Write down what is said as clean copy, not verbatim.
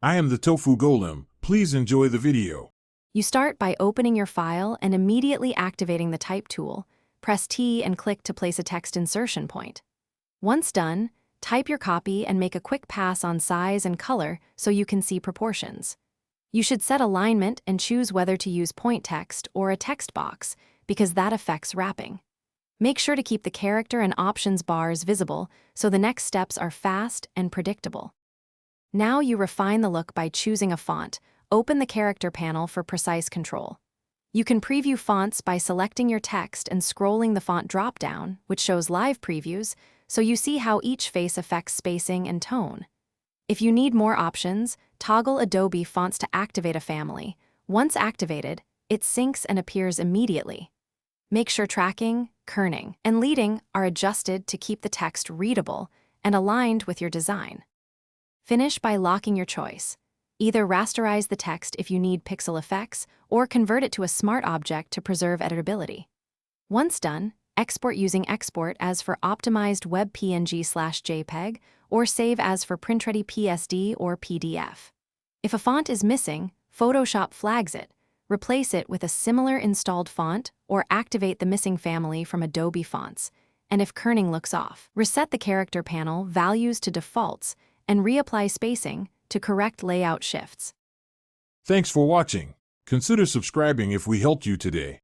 I am the Tofu Golem. Please enjoy the video. You start by opening your file and immediately activating the Type tool. Press T and click to place a text insertion point. Once done, type your copy and make a quick pass on size and color so you can see proportions. You should set alignment and choose whether to use point text or a text box because that affects wrapping. Make sure to keep the character and options bars visible so the next steps are fast and predictable. Now you refine the look by choosing a font. Open the character panel for precise control. You can preview fonts by selecting your text and scrolling the font drop-down, which shows live previews, so you see how each face affects spacing and tone. If you need more options, toggle Adobe Fonts to activate a family. Once activated, it syncs and appears immediately. Make sure tracking, kerning, and leading are adjusted to keep the text readable and aligned with your design. Finish by locking your choice. Either rasterize the text if you need pixel effects or convert it to a smart object to preserve editability. Once done, export using Export as for optimized web PNG/JPEG or save as for print-ready PSD or PDF. If a font is missing, Photoshop flags it. Replace it with a similar installed font or activate the missing family from Adobe Fonts. And if kerning looks off, reset the character panel values to defaults and reapply spacing to correct layout shifts. Thanks for watching. Consider subscribing if we helped you today.